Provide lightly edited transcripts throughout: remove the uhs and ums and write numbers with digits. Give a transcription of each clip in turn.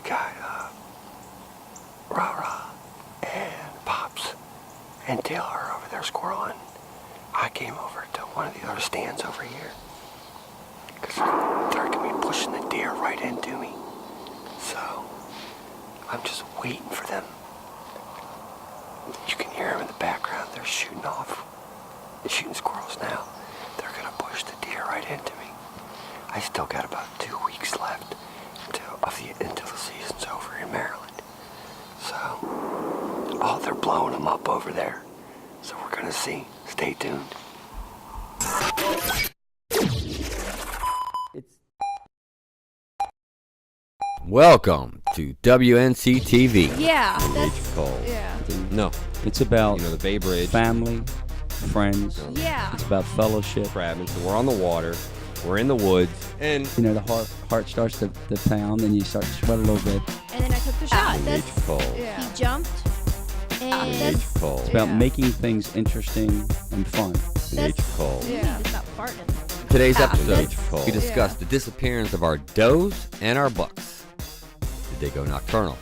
got Rah-Rah and Pops and Taylor over there squirreling. I came over to one of the other stands over here because they're going to be pushing the deer right into me. So I'm just waiting for them. You can hear them in the background. They're shooting squirrels now. They're going to push the deer right into me. I still got about 2 weeks left until the season's over in Maryland. So, they're blowing them up over there. So we're going to see. Stay tuned. Welcome to W.N.C. TV. Yeah, It's cold. yeah. No, It's about the Bay Bridge. family, friends. Yeah. It's about fellowship. Trapping. So we're on the water. We're in the woods. And The heart starts to pound, and you start to sweat a little bit. And then I took the shot. it's cold. He jumped, and It's cold. It's about Yeah. making things interesting and fun. It's cold. You need to stop farting. Today's episode, It's cold. we discuss the disappearance of our does and our bucks. Did they go nocturnal?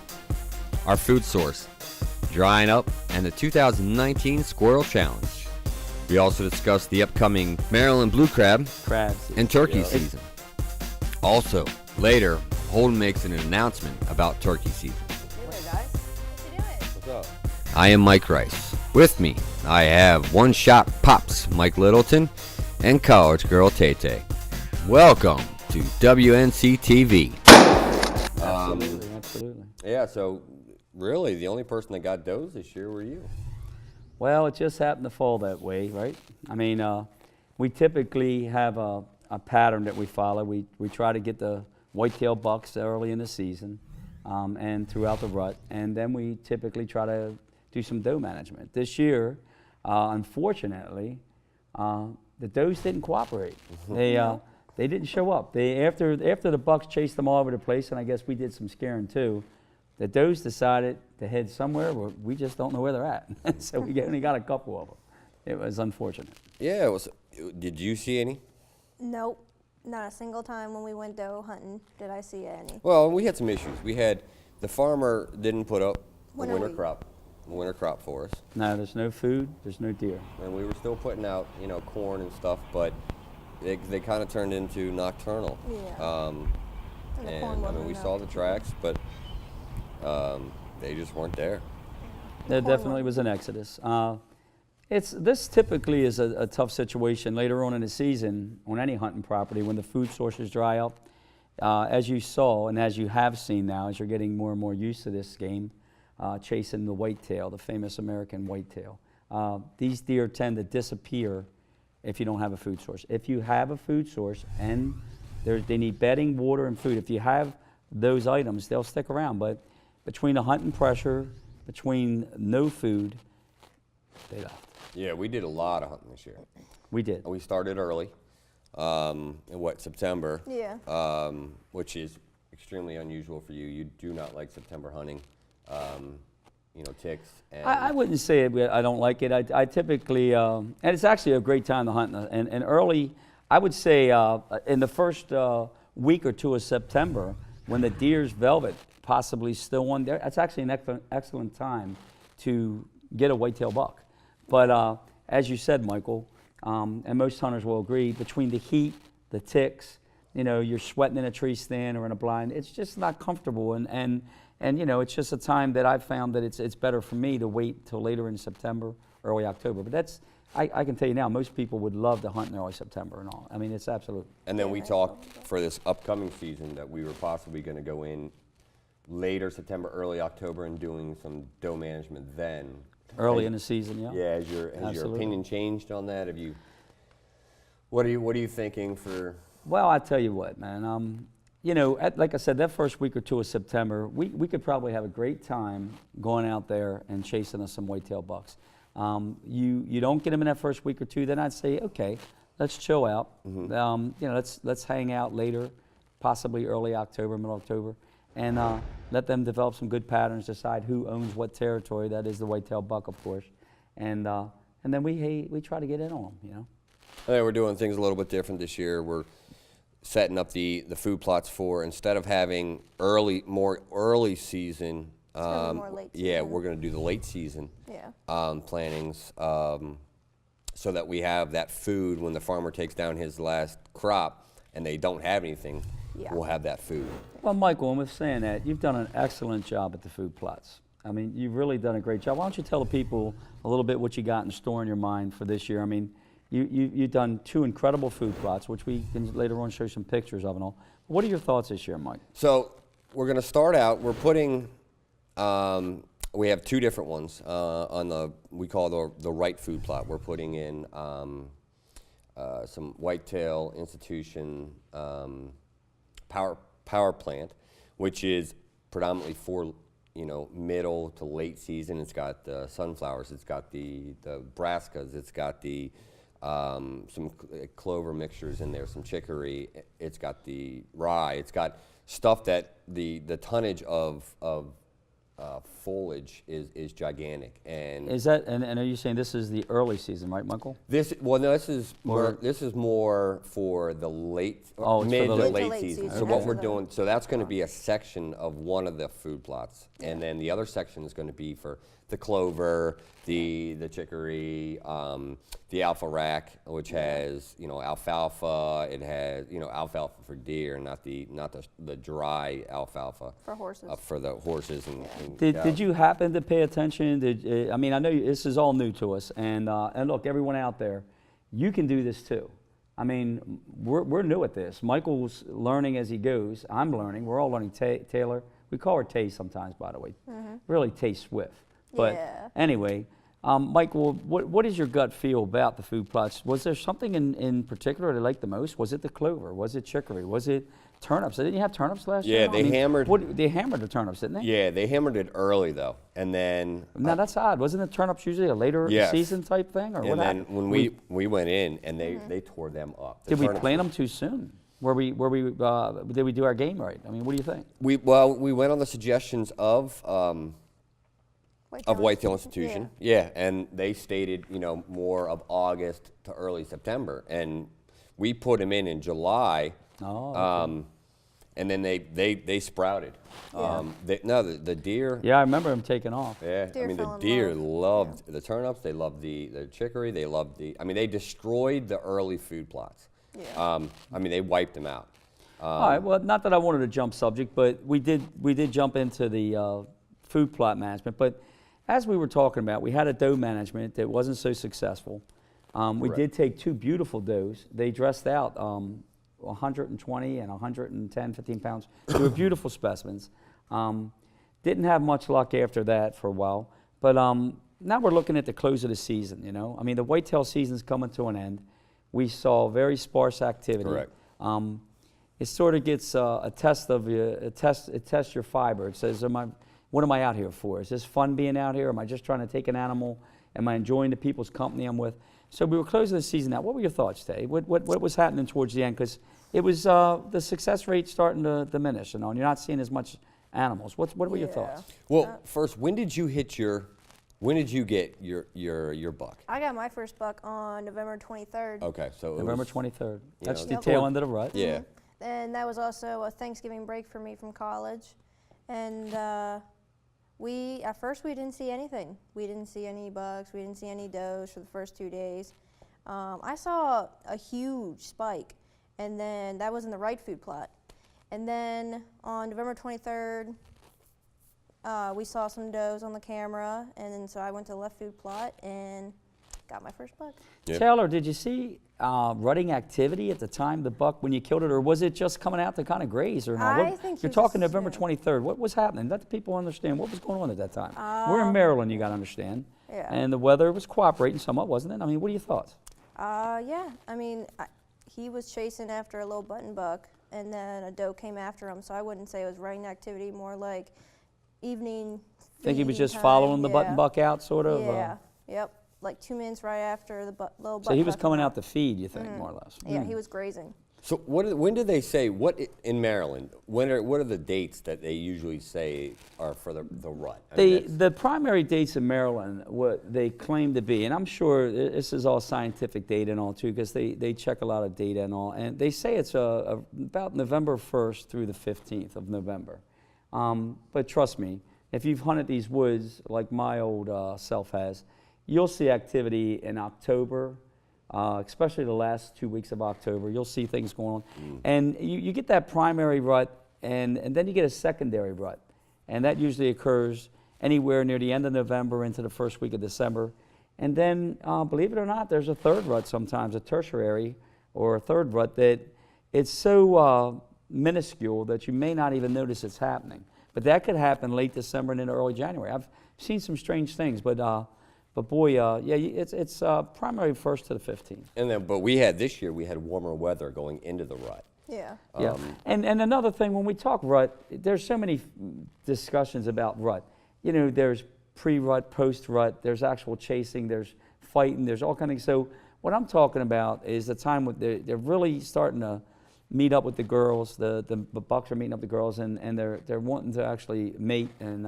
Our food source, drying up, and the 2019 Squirrel Challenge. We also discuss the upcoming Maryland blue crab Crabs. and turkey season. Also, later, Holden makes an announcement about turkey season. What's up? I am Mike Rice. With me, I have One Shot Pops Mike Littleton and College Girl Tay Tay. Welcome to WNC TV. Absolutely. Yeah, so really the only person that got does this year were you. Well, it just happened to fall that way, right? I mean, we typically have a pattern that we follow. We try to get the whitetail bucks early in the season and throughout the rut, and then we typically try to do some doe management. This year, unfortunately, the does didn't cooperate. They didn't show up. After the bucks chased them all over the place, and I guess we did some scaring too, the does decided to head somewhere where we just don't know where they're at. So we only got a couple of them. It was unfortunate. Yeah, it was. Did you see any? Nope, not a single time when we went doe hunting did I see any. Well, we had some issues. We had the farmer didn't put up the Winter winter wheat. crop for us, No, there's no food, there's no deer. and we were still putting out corn and stuff, but they kind of turned into nocturnal. Yeah. And the corn And I mean, wasn't we enough. saw the tracks, but they just weren't there. There corn definitely was wasn't an exodus. This typically is a tough situation later on in the season on any hunting property when the food sources dry up. As you saw and as you have seen now, as you're getting more and more used to this game, chasing the whitetail, the famous American whitetail. These deer tend to disappear if you don't have a food source. If you have a food source and they need bedding, water, and food, if you have those items, they'll stick around. But between the hunting pressure, between no food, they left. Yeah, we did a lot of hunting this year. We did. We started early, in September? Yeah. Which is extremely unusual for you. You do not like September hunting, ticks. And I wouldn't say I don't like it. I typically, and it's actually a great time to hunt. And early, I would say in the first week or two of September, when the deer's velvet possibly still on there, that's actually an excellent time to get a whitetail buck. But as you said, Michael, and most hunters will agree, between the heat, the ticks, you're sweating in a tree stand or in a blind, it's just not comfortable. And it's just a time that I've found that it's better for me to wait till later in September, early October. But I can tell you now, most people would love to hunt in early September and all. I mean, it's absolute. And then we talked for this upcoming season that we were possibly going to go in later September, early October, and doing some doe management then. Early in the season, yeah. Yeah, has your opinion changed on that? What are you thinking for? Well, I tell you what, man. Like I said, that first week or two of September, we could probably have a great time going out there and chasing us some whitetail bucks. You don't get them in that first week or two, then I'd say, okay, let's chill out. Let's hang out later, possibly early October, middle October, and let them develop some good patterns, decide who owns what territory. That is the whitetail buck, of course, and then we try to get in on them. Yeah, we're doing things a little bit different this year. We're setting up the food plots for, instead of having more early season, gonna be more late yeah, season. we're going to do the late season Yeah. plantings, so that we have that food when the farmer takes down his last crop and they don't have anything. Yeah. We'll have that food. Well, Michael, and with saying that, you've done an excellent job at the food plots. I mean, you've really done a great job. Why don't you tell the people a little bit what you got in store in your mind for this year? I mean, you've done 2 incredible food plots, which we can later on show some pictures of and all. What are your thoughts this year, Mike? So we're going to start out, we're putting, we have 2 different ones on we call the right food plot. We're putting in some whitetail institution power plant, which is predominantly for middle to late season. It's got the sunflowers, it's got the brassicas, it's got the some clover mixtures in there, some chicory, it's got the rye, it's got stuff that the tonnage of foliage is gigantic. And Is that, and are you saying this is the early season, right, Michael? this is more for the late, Oh, it's for mid the to late- late Late season. season, So what after we're the- doing, so that's going to be a section of one of the food plots, and then the other section is going to be for the clover, the chicory, the alpha rack, which has alfalfa. It has alfalfa for deer, not the dry alfalfa For horses. for the horses and Did cows. you happen to pay attention? I mean, I know this is all new to us, and look, everyone out there, you can do this too. I mean, we're new at this. Michael's learning as he goes. I'm learning. We're all learning. Taylor, we call her Tay sometimes, by the way. Really Tay Swift. But Yeah. anyway, Michael, what is your gut feel about the food plots? Was there something in particular they liked the most? Was it the clover? Was it chicory? Was it turnips? Didn't you have turnips last year? Yeah, they hammered- They hammered the turnips, didn't they? Yeah, they hammered it early though, and then Now that's odd. Wasn't the turnips usually a later Yes. season type thing, or what and then happened? when we went in and they tore them up. The Did we turnips plant were- them too soon? Did we do our game right? I mean, what do you think? We went on the suggestions of Whitetail Institution. Yeah, and they stated more of August to early September, and we put them in July. Oh, okay. And then they sprouted. The deer. Yeah, I remember them taking off. Yeah, Deer I mean the fell in deer love. loved the turnips. They loved the chicory. They loved they destroyed the early food plots. Yeah. I mean they wiped them out. All right. Well, not that I wanted to jump subject, but we did jump into the food plot management. But as we were talking about, we had a doe management that wasn't so successful. We did take 2 beautiful does. They dressed out 120 and 110, 15 pounds. They were beautiful specimens. Didn't have much luck after that for a while. But now we're looking at the close of the season, I mean, the whitetail season's coming to an end. We saw very sparse activity. Correct. It sort of gets a test of it tests your fiber. It says, what am I out here for? Is this fun being out here? Am I just trying to take an animal? Am I enjoying the people's company I'm with? So we were closing the season out. What were your thoughts, Tay? What was happening towards the end? Because it was the success rate starting to diminish, and you're not seeing as much animals. What were your thoughts? Well, first, when did you get your buck? I got my first buck on November 23rd. Okay, so it November was, 23rd. That's the Yep. tail end of the rut. Yeah. And that was also a Thanksgiving break for me from college. And at first we didn't see anything. We didn't see any bucks. We didn't see any does for the first 2 days. I saw a huge spike, and then that was in the right food plot. And then on November 23rd, we saw some does on the camera, and then so I went to the left food plot and got my first buck. Yeah. Taylor, did you see rutting activity at the time the buck when you killed it, or was it just coming out to kind of graze or no? I think You're he talking was, November yeah. 23rd. What was happening? Let the people understand what was going on at that time. We're in Maryland, you got to understand. Yeah. And the weather was cooperating somewhat, wasn't it? I mean, what are your thoughts? Yeah. I mean, he was chasing after a little button buck, and then a doe came after him. So I wouldn't say it was rutting activity, more like evening. Think he was feeding just time, following the yeah. button buck out, sort of? Yeah. Yep. Like 2 minutes right after the little button. So he was buck coming came out to feed, you think, more or less? Yeah, he was grazing. So when do they say in Maryland? What are the dates that they usually say are for the rut? I mean, The primary dates in Maryland, what they claim to be, and I'm sure this is all scientific data and all too, because they check a lot of data and all, and they say it's about November 1st through the 15th of November. But trust me, if you've hunted these woods like my old self has, you'll see activity in October. Especially the last 2 weeks of October, you'll see things going on. And you get that primary rut, and then you get a secondary rut. And that usually occurs anywhere near the end of November into the first week of December. And then, believe it or not, there's a third rut sometimes, a tertiary or a third rut that it's so minuscule that you may not even notice it's happening. But that could happen late December and into early January. I've seen some strange things, but boy, yeah, it's primary 1st to the 15th. And then, but this year we had warmer weather going into the rut. Yeah. Yeah, and another thing, when we talk rut, there's so many discussions about rut. You know, there's pre-rut, post-rut, there's actual chasing, there's fighting, there's all kinds of things. So what I'm talking about is the time when they're really starting to meet up with the girls. The bucks are meeting up with the girls, and they're wanting to actually mate and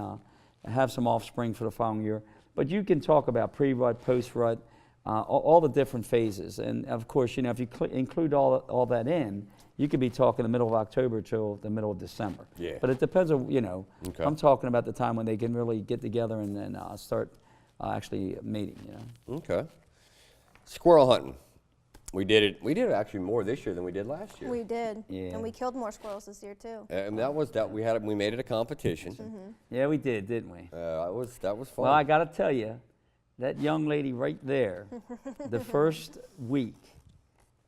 have some offspring for the following year. But you can talk about pre-rut, post-rut, all the different phases. And of course, you know, if you include all that in, you could be talking the middle of October till the middle of December. Yeah. But it depends on, you know, Okay. I'm talking about the time when they can really get together and then start actually mating, you know. Okay. Squirrel hunting. We did it actually more this year than we did last year. We did. Yeah. And we killed more squirrels this year too. And we made it a competition. Yeah, we did, didn't we? That was fun. Well, I got to tell you, that young lady right there, the first week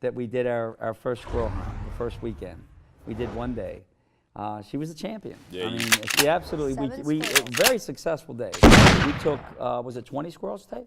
that we did our first squirrel hunt, the first weekend, we did one day. She was a champion. Yeah, I mean, she absolutely, we a squirrels. very successful day. We took, was it 20 squirrels today?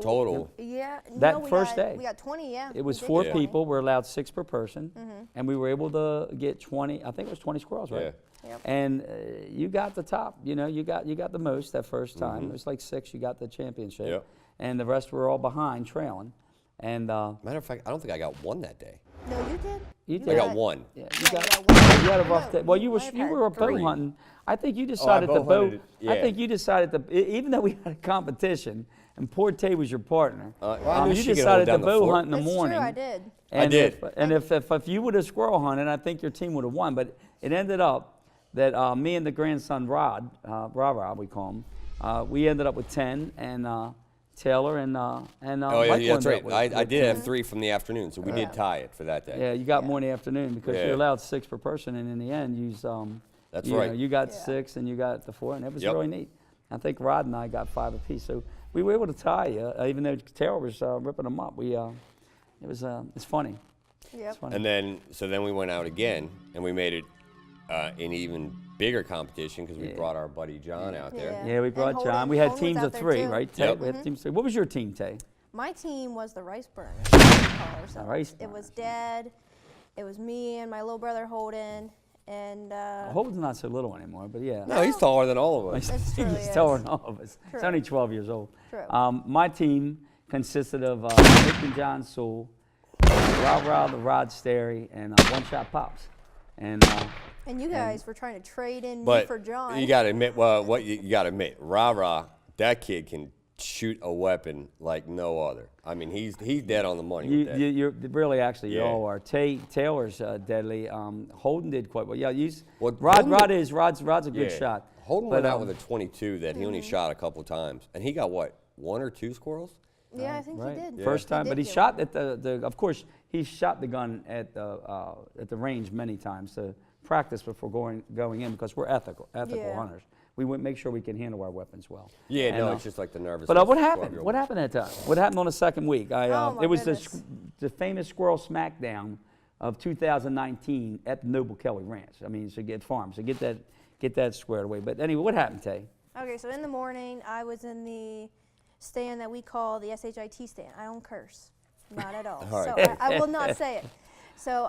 Total. Yeah. That we first got, day. We got 20, yeah. It was We did 4 get 20. people. We're allowed 6 per person, and we were able to get 20. I think it was 20 squirrels, right? Yeah. Yep. And you got the top. You know, you got the most that first time. It was like 6. You got the championship, Yep. and the rest were all behind, trailing. And Matter of fact, I don't think I got one that day. No, you did. you I did. got one. Yeah, Yeah, you got. one. You had a rough day. Well, you might have were had bow 3. hunting. I think you decided to bow bow. hunted it, I yeah. think you decided to, even though we had a competition, and poor Tay was your partner. Well, I knew you she could decided hold to down the bow fort. hunt in the That's morning. true, I did. And did. If you would have squirrel hunted, I think your team would have won. But it ended up that me and the grandson Rod, we call him, we ended up with 10, and Taylor and Oh yeah, Michael that's ended right. up with I did 10. have 3 from the afternoon, so we did tie it for that day. Yeah, you got more in the afternoon because Yeah. you're allowed 6 per person, and in the end, That's you right. know, you got Yeah. 6 and you got the 4, and it was Yep. really neat. I think Rod and I got 5 apiece, so we were able to tie, even though Taylor was ripping them up. It's funny. Yep. It's funny. And then we went out again, and we made it an even bigger competition because we brought our buddy John out there. Yeah. Yeah, we And brought Holden- John. We had Holden was teams out of there 3, too. right? Tay? Yep. We had teams of 3. What was your team, Tay? My team was the rice burners. The rice It was Dad, it was me and my little brother Holden, and Holden's not so little anymore, but yeah. No, he's taller than all of us. That's true, He's yes. taller than all of us. He's True. only 12 years old. True. My team consisted of Nick and John Sewell, Rob the Rod Sterry, and One Shot Pops. And you guys were trying to trade in me But for John. you got to admit, what you got to admit, that kid can shoot a weapon like no other. I mean, he's dead on the money with that. you're really actually you Yeah. all are. Taylor's deadly. Holden did quite well. Yeah, Well, Rod's a good Yeah. shot. Holden But, went out with a 22 that he only shot a couple times, and he got what, 1 or 2 squirrels? yeah, I think Right. he did. First He time, did but he get shot one. at of course, he shot the gun at the range many times to practice before going in because we're ethical Yeah. hunters. We would make sure we can handle our weapons well. Yeah, And, no, it's just like the nervous. But what happened? What happened that time? What happened on the second week? Oh, my it was goodness. the famous Squirrel Smackdown of 2019 at the Noble Kelly Ranch. I mean, so get that squared away. But anyway, what happened, Tay? Okay, so in the morning, I was in the stand that we call the SHIT stand. I don't curse, not at all. All So right. I will not say it. So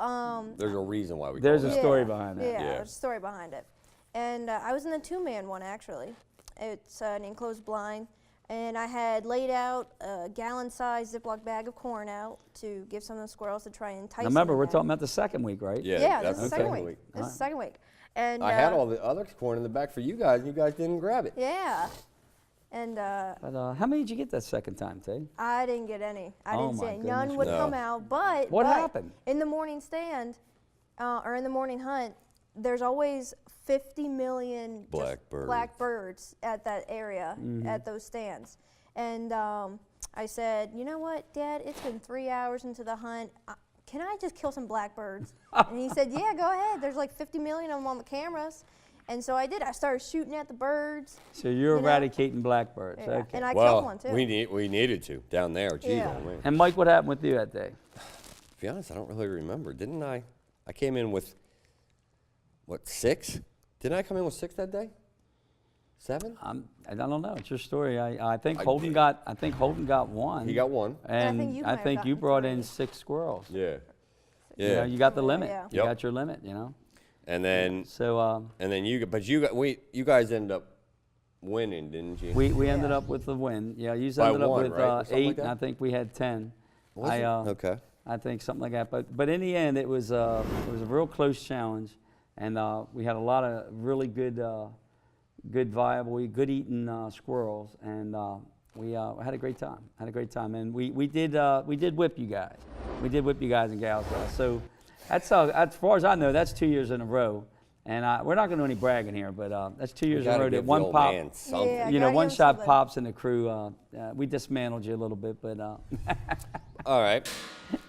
There's a reason why we. There's call a that. story behind that. Yeah, Yeah. there's a story behind it. And I was in the 2-man one actually. It's an enclosed blind, And I had laid out a gallon-sized Ziploc bag of corn out to give some of the squirrels to try and entice Now remember, them we're in. talking about the second week, right? Yeah, that's this is the the second week. This is the second week. And I had all the other corn in the back for you guys, and you guys didn't grab it. Yeah. And But how many did you get that second time, Tay? I didn't get any. I Oh didn't see my any. None goodness. would No. come out. But What but happened? in the morning stand or in the morning hunt, there's always 50 million just Blackbirds. blackbirds at that area Mm-hmm. at those stands. And I said, you know what, Dad? It's been 3 hours into the hunt. Can I just kill some blackbirds? And he said, yeah, go ahead. There's like 50 million of them on the cameras. And so I did. I started shooting at the birds. So you're You know? eradicating blackbirds. Yeah. Okay. And I Well, killed one too. we needed to down there. Jeez, Yeah. oh, man. And Mike, what happened with you that day? To be honest, I don't really remember. Didn't I? I came in with, what, 6? Didn't I come in with 6 that day? 7? I don't know. It's your story. I think I Holden did. got. I think Holden got one. He got 1. And I think you might I have think you gotten brought in 3. 6 squirrels. Yeah. You know, Yeah. you got the Yeah, limit. yeah. You Yep. got your limit. You know. And then So you guys ended up winning, didn't you? we ended up with the win. Yeah, you By ended up 1, with right? Or something 8, like and I that? think we had 10. Was it? Okay. I think something like that. But in the end, it was a real close challenge, and we had a lot of really good viable, good eating squirrels, and we had a great time. And we did whip you guys. We did whip you guys and gals. So that's as far as I know, that's 2 years in a row. And we're not going to do any bragging here, but that's 2 You years in a gotta row that give the one old pop. man something. Yeah. You know, gotta one give 'em shot something. pops in the crew. We dismantled you a little bit, but All right.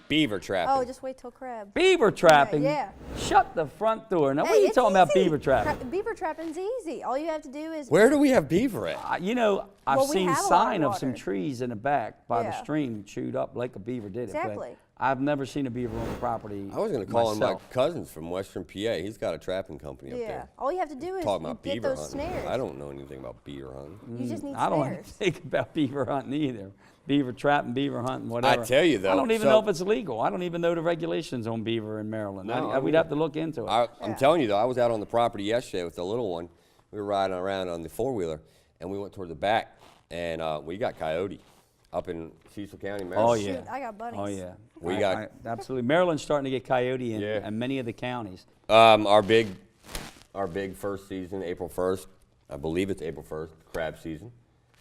Beaver trapping. Oh, just wait till crab. beaver trapping. yeah. Shut the front door. Now, what Hey, are you it's talking about easy. beaver trapping? Beaver trapping's easy. All you have to do is Where do we have beaver at? You know, I've Well, we seen have a lot of sign of some water. trees in the back by the Yeah. stream chewed up like a beaver did it. Exactly. But I've never seen a beaver on the property. I was going to call in my myself. cousins from Western PA. He's got a trapping company up yeah. there. All you have to do is Talking about get beaver those hunting. snares. I don't know anything about beaver hunting. You just need I don't snares. think about beaver hunting either. Beaver trapping, beaver hunting, whatever. tell you, though, I don't even so- know if it's legal. I don't even know the regulations on beaver in Maryland. No, we'd have to look into it. I'm Yeah. telling you, though, I was out on the property yesterday with the little one. We were riding around on the four-wheeler, and we went toward the back, and we got coyote up in Cecil County, Maryland. Oh, yeah. Shoot, I got bunnies. Oh yeah, We got- absolutely. Maryland's starting to get coyote in, Yeah. in many of the counties. Our big first season, April 1st. I believe it's April 1st, crab season.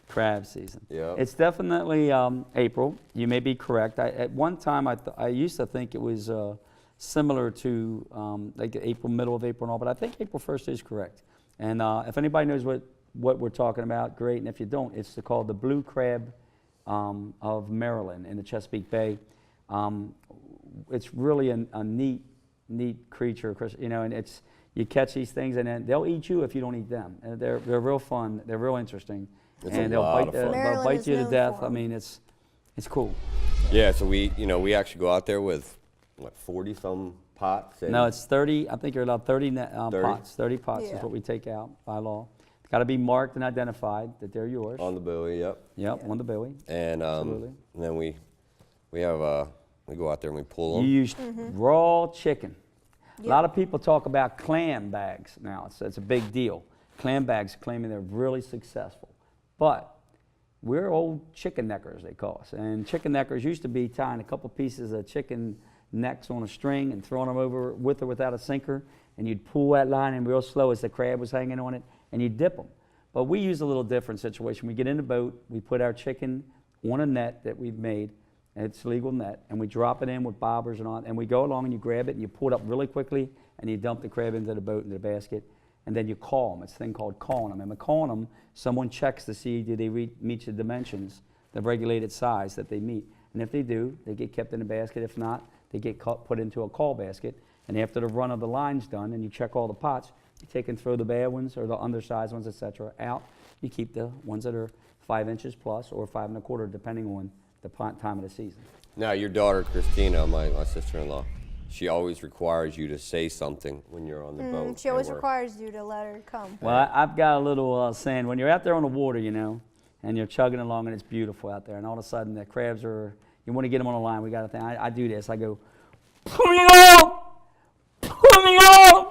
Crab season. Yep. It's definitely April. You may be correct. At one time, I used to think it was similar to like April, middle of April and all, but I think April 1st is correct. And if anybody knows what we're talking about, great. And if you don't, it's called the blue crab of Maryland in the Chesapeake Bay. It's really a neat creature, you know, and it's, you catch these things and then they'll eat you if you don't eat them. And they're real fun. They're real interesting. It's a and they'll lot bite, of fun. they'll Maryland bite is you to known death. for I 'em. mean, it's cool. Yeah, so we actually go out there with, 40-some pots? And No, it's 30. I think you're allowed 30 30? pots. 30 pots is Yeah. what we take out by law. It's got to be marked and identified that they're yours. on the buoy, yep. Yep, on the buoy. And Absolutely. and then we have we go out there and we pull You them. use raw chicken. A Yep. lot of people talk about clam bags now. It's a big deal. Clam bags claiming they're really successful. But we're old chicken neckers, they call us. And chicken neckers used to be tying a couple pieces of chicken necks on a string and throwing them over with or without a sinker. And you'd pull that line in real slow as the crab was hanging on it, and you'd dip them. But we use a little different situation. We get in the boat, we put our chicken on a net that we've made, and it's a legal net, and we drop it in with bobbers and all, and we go along and you grab it and you pull it up really quickly and you dump the crab into the boat, into the basket, and then you call them. It's a thing called calling them. And by calling them, someone checks to see do they meet the dimensions, the regulated size that they meet. And if they do, they get kept in the basket. If not, they get put into a call basket. And after the run of the line's done and you check all the pots, you take and throw the bad ones or the undersized ones, etc., out. You keep the ones that are 5 inches plus or 5 1/4, depending on the time of the season. Now, your daughter, Christina, my sister-in-law, she always requires you to say something when you're on the boat. She always and we're- requires you to let her come. Well, I've got a little saying, when you're out there on the water, you know, and you're chugging along and it's beautiful out there, and all of a sudden the crabs are, you want to get them on the line, we got a thing. I do this. I go, put me on! Put me on!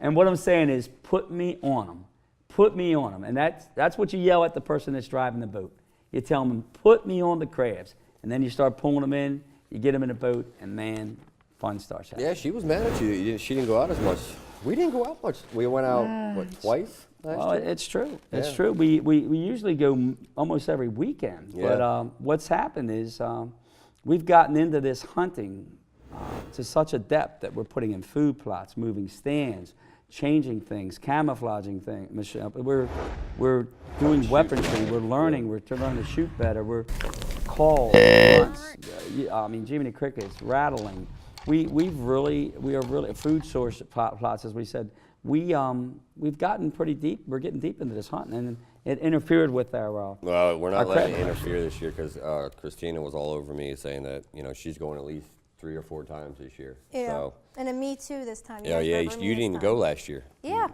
And what I'm saying is, put me on them. Put me on them. And that's what you yell at the person that's driving the boat. You tell them, put me on the crabs. And then you start pulling them in, you get them in a boat, and man, fun starts happening. Yeah, she was mad at you. She didn't go out as much. We didn't go out much. We went out, what, twice last Well, year? it's true. It's Yeah. true. We usually go almost every weekend. Yeah. But what's happened is we've gotten into this hunting to such a depth that we're putting in food plots, moving stands, changing things, camouflaging things. Michelle, we're doing weaponry. We're learning. We're learning to shoot better. We're calls, grunts, I mean, Jiminy Crickets, rattling. We are really food source plots, as we said. We've gotten pretty deep. We're getting deep into this hunting, and it interfered with our. Well, we're not our letting it crab interfere this year because Christina was all over me saying that she's going at least 3 or 4 times this year. Yeah. So, And then me too this time. yeah, guys yeah. remember me You this didn't time. go last year. Yeah.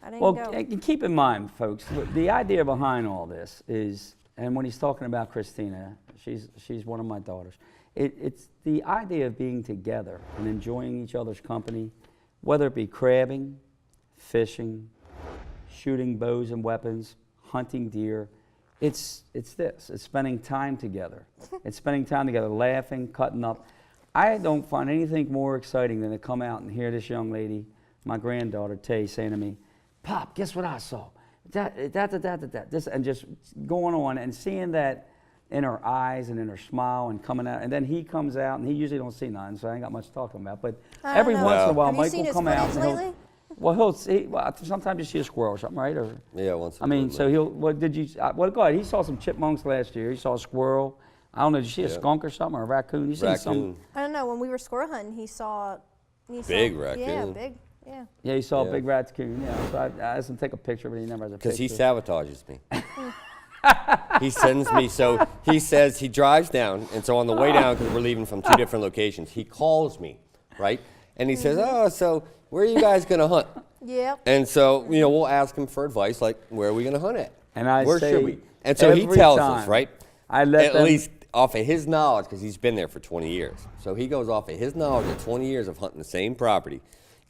I didn't Well, go. and keep in mind, folks, the idea behind all this is, and when he's talking about Christina, she's one of my daughters. It's the idea of being together and enjoying each other's company, whether it be crabbing, fishing, shooting bows and weapons, hunting deer. It's this. It's spending time together. It's spending time together, laughing, cutting up. I don't find anything more exciting than to come out and hear this young lady, my granddaughter Tay, saying to me, "Pop, guess what I saw? This," and just going on and seeing that in her eyes and in her smile and coming out. And then he comes out, and he usually don't see nothing, so I ain't got much to talk to him about. But I don't every know. once in a while, Have you Mike seen will his come out. footage lately? Well, he'll see. Well, sometimes you see a squirrel or something, right? Or Yeah, once. I mean, so he'll. What did you? Well, go ahead. He saw some chipmunks last year. He saw a squirrel. I don't know. Did you see a skunk or something or a raccoon? You seen Raccoon. some? I don't know. When we were squirrel hunting, he saw. Big Yeah, raccoon. big. Yeah. Yeah, he saw Yeah. a big raccoon. Yeah. So I asked him to take a picture, but he never has a picture. Because he sabotages me. He sends me, so he says he drives down, and so on the way down, because we're leaving from 2 different locations, he calls me, right? And he says, "Oh, so where are you guys going to hunt?" Yep. And so, we'll ask him for advice, like, where are we going to hunt at? And I where say should we? And so he every tells time us, right? I let at them- least off of his knowledge, because he's been there for 20 years. So he goes off of his knowledge of 20 years of hunting the same property.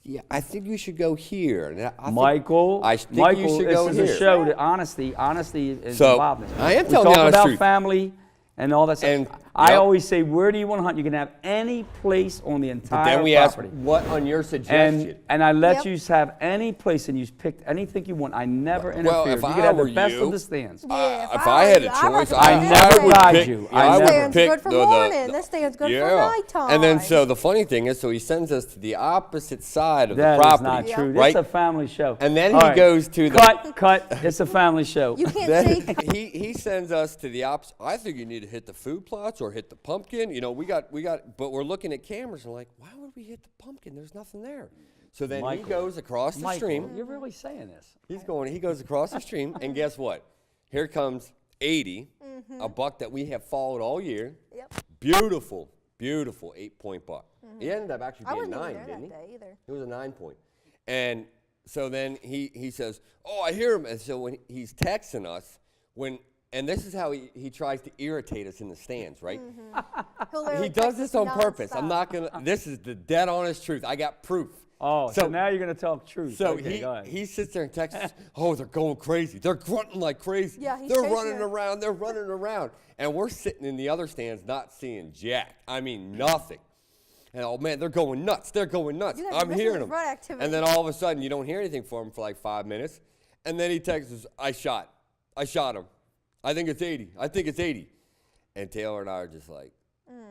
Yeah, I think you should go here. And I think Michael, you should this go is here. a show that honesty is So, involved in. I am We telling you talk the honest about truth. family and all that stuff. And, I yep. always say, where do you want to hunt? You can have any place on the entire But then we ask, property. what on your suggestion? And I let Yep. you have any place, and you picked anything you want. I never Well, interfered. if You I could have were the best you- of the stands. Yeah, If I had a was choice, you, I would never say, lied pick- you. I I This would never. stand's pick good for the- morning. This stand's good for nighttime. And then so the funny thing is, so he sends us to the opposite side of That the is property. not true. Right? It's a family show. And then All he right. goes to the Cut. It's a family show. You can't Then see. he sends us to the opposite. I think you need to hit the food plots or hit the pumpkin. We got, but we're looking at cameras and like, why would we hit the pumpkin? There's nothing there. So then Michael. he goes across the stream. You're really saying this. He goes across the stream, and guess what? Here comes 80, a buck that we have followed all year. Yep. Beautiful, beautiful 8-point buck. He ended up actually I being wasn't 9, even there didn't he? that day either. It was a 9-point. And so then he says, "Oh, I hear him." And so when he's texting us, and this is how he tries to irritate us in the stands, right? He'll He literally does text this us on purpose. I'm nonstop. not going to, this is the dead honest truth. I got proof. Oh, so now you're going to talk truth. So Okay, go ahead. he sits there and texts us, "Oh, they're going crazy. They're grunting like crazy. Yeah, he's they're chasing running her. around. They're running around." And we're sitting in the other stands not seeing jack. I mean, nothing. And oh man, they're going nuts. They're going nuts. You guys are I'm missing hearing his them. rut activity. And then all of a sudden, you don't hear anything from him for like 5 minutes. And then he texts us, I shot him. I think it's 80. I think it's 80. And Taylor and I are just like,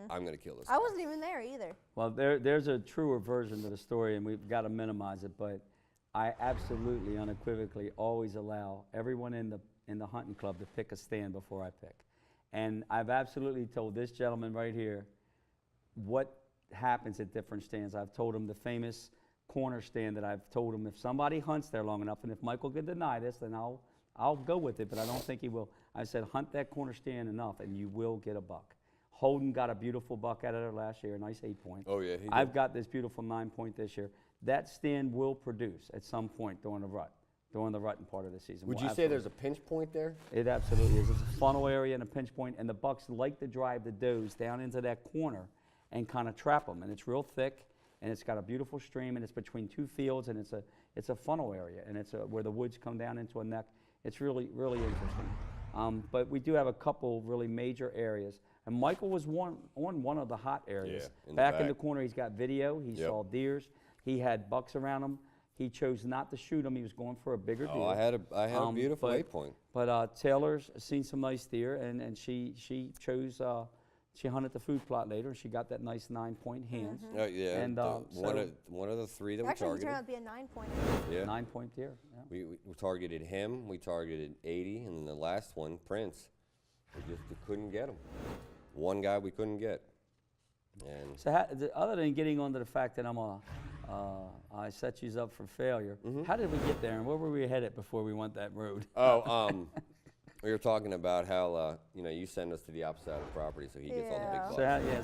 I'm going to kill this I guy. wasn't even there either. Well, there's a truer version to the story, and we've got to minimize it. But I absolutely, unequivocally, always allow everyone in the hunting club to pick a stand before I pick. And I've absolutely told this gentleman right here what happens at different stands. I've told him the famous corner stand that I've told him if somebody hunts there long enough, and if Michael could deny this, then I'll go with it, but I don't think he will. I said, hunt that corner stand enough, and you will get a buck. Holden got a beautiful buck out of there last year, a nice 8-point. Oh, yeah, he did. I've got this beautiful 9-point this year. That stand will produce at some point during the rutting part of the season. Would Will you say absolutely. there's a pinch point there? It absolutely is. It's a funnel area and a pinch point, and the bucks like to drive the does down into that corner and kind of trap them. And it's real thick, and it's got a beautiful stream, and it's between 2 fields, and it's a funnel area, and it's where the woods come down into a neck. It's really, really interesting. But we do have a couple really major areas. And Michael was on one of the hot areas. Yeah, in the back in back. the corner, he's got video. He Yep. saw deers. He had bucks around him. He chose not to shoot them. He was going for a bigger deer. Oh, I had a beautiful waypoint. But Taylor's seen some nice deer, and she chose. She hunted the food plot later, and she got that nice 9-point hands. Oh, yeah, And one of the three that we Actually, it targeted. turned out to be a 9-pointer. Yeah. 9-point deer. Yeah. We targeted him, we targeted 80, and then the last one, Prince, we couldn't get him. One guy we couldn't get. And So other than getting onto the fact that I set you up for failure, how did we get there, and where were we headed before we went that road? we were talking about how you send us to the opposite side of the property, so he gets all the big Yeah. bucks.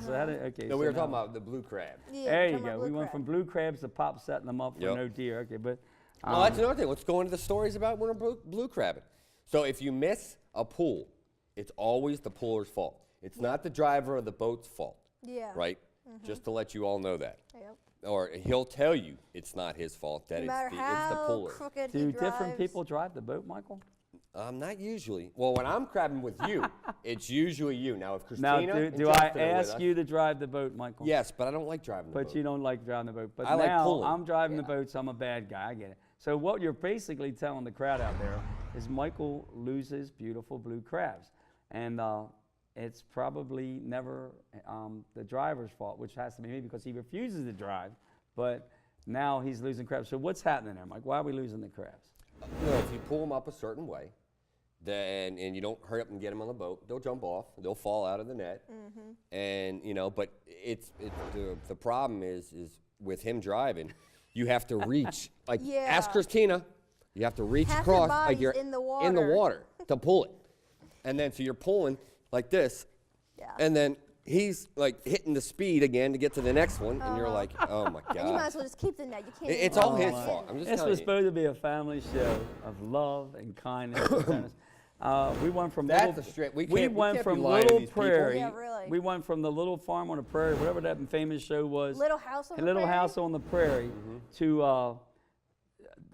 So how did okay? No, we so were talking now- about the blue crab. Yeah, There you talking go. about We blue went crab. from blue crabs to Pop setting them up for Yep. no deer. Okay, but Well, that's another thing. Let's go into the stories about when we're blue crabbing. So if you miss a pool, it's always the puller's fault. It's not the driver of the boat's fault. Yeah. Right? Just to let you all know that. Yep. Or he'll tell you it's not his fault, that No matter it's the how puller. crooked he do drives. different people drive the boat, Michael? Not usually. Well, when I'm crabbing with you, it's usually you. Now, if Now, Christina and do I Justin are with ask us- you to drive the boat, Michael? Yes, but I don't like driving the But boat. you don't like driving the boat. But I like now pulling. I'm driving the boat, so I'm a bad guy. I get it. So what you're basically telling the crowd out there is Michael loses beautiful blue crabs. And it's probably never the driver's fault, which has to be me because he refuses to drive. But now he's losing crabs. So what's happening there, Mike? Why are we losing the crabs? If you pull them up a certain way, then and you don't hurry up and get them on the boat, they'll jump off. They'll fall out of the net. And but it's the problem is with him driving, you have to reach. Like Yeah. ask Christina, you have to reach Half your across body's like you're in the water to pull it. And then so you're pulling like this. Yeah. And then he's like hitting the speed again to get to the next one, and you're like, oh my And you might god. as well just keep the net. You can't. It's even all touch his it. fault. I'm just This telling was you. supposed to be a family show of love and kindness. And fairness. We went from That's little, a straight- we we can't- we went can't be from lying to Little these people. Prairie. Yeah, really. We went from the little farm on the prairie, whatever that famous show was. Little House on the Little Prairie? House on the Prairie to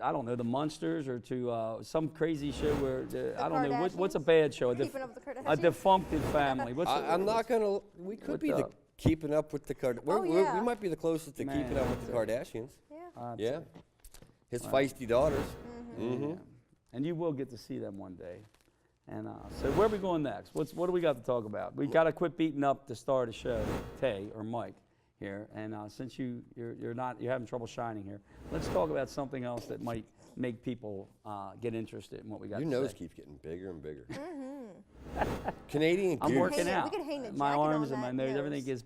I don't know, the Munsters, or to some crazy show where I don't know what's a Kardashians? bad show. Keeping Up with the A Kardashians? defunct family. What's I'm not gonna. We could What's be the up? keeping up with the Kardashians. yeah. We might be the closest to keeping up with the Kardashians. Yeah. Yeah. His feisty daughters. Mm-hmm. And you will get to see them one day. And so where are we going next? What do we got to talk about? We got to quit beating up the star of the show, Tay or Mike here. And since you're having trouble shining here, let's talk about something else that might make people get interested in what we got. Your to nose say. keeps getting bigger and bigger. Canadian I'm goose. working Hang it- out. we could hang the My jacket on arms and my that nose, everything nose. gets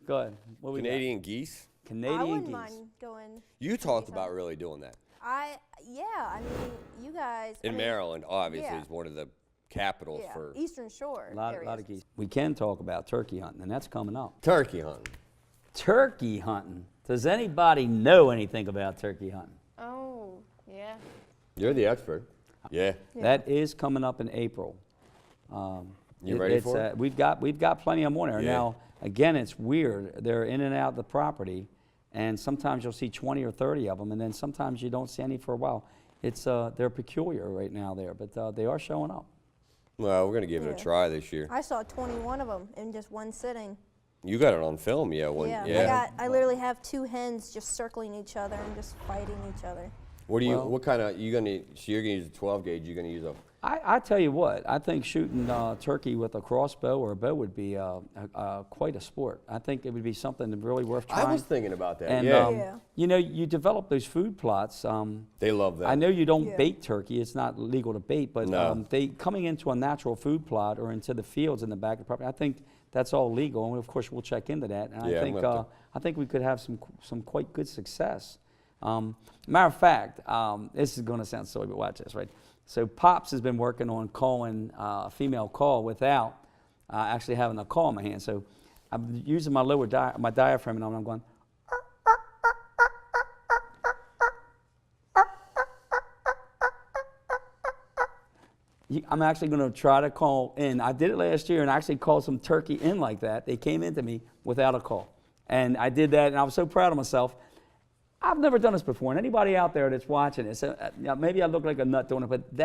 Go ahead. What we got? Canadian geese. Canadian I wouldn't geese. mind going. You talked about really doing that Yeah, I mean, you guys. I in mean, Maryland. Obviously, yeah. is one of the capitals Yeah, for Eastern Shore. A lot areas. of geese. We can talk about turkey hunting, and that's coming up. turkey hunting. Turkey hunting. Does anybody know anything about turkey hunting? Oh, yeah. You're the expert. Yeah. That is coming up in April. You ready for it? We've got plenty of them on there. Yeah. Now, again, it's weird. They're in and out of the property, and sometimes you'll see 20 or 30 of them, and then sometimes you don't see any for a while. They're peculiar right now there, but they are showing up. Well, we're gonna give it Yeah. a try this year. I saw 21 of them in just one sitting. You got it on film, yeah? I literally have two hens just circling each other and just fighting each other. What do you? Well- What kind of? You gonna? So you're gonna use a 12 gauge. You're gonna use a. I tell you what, I think shooting turkey with a crossbow or a bow would be quite a sport. I think it would be something really worth trying. I was thinking about that. And yeah. Yeah. you know, you develop those food plots. They love that. I know you don't Yeah. bait turkey; it's not legal to bait. But No. they coming into a natural food plot or into the fields in the back of the property. I think that's all legal, and of course we'll check into that. And Yeah, I think we'll have to. I think we could have some quite good success. Matter of fact, this is going to sound silly, but watch this, right? So Pops has been working on calling a female call without actually having a call in my hand. So I'm using my my diaphragm, and I'm going. I'm actually going to try to call in. I did it last year, and I actually called some turkey in like that. They came into me without a call. And I did that, and I was so proud of myself. I've never done this before, and anybody out there that's watching this, maybe I look like a nut doing it, but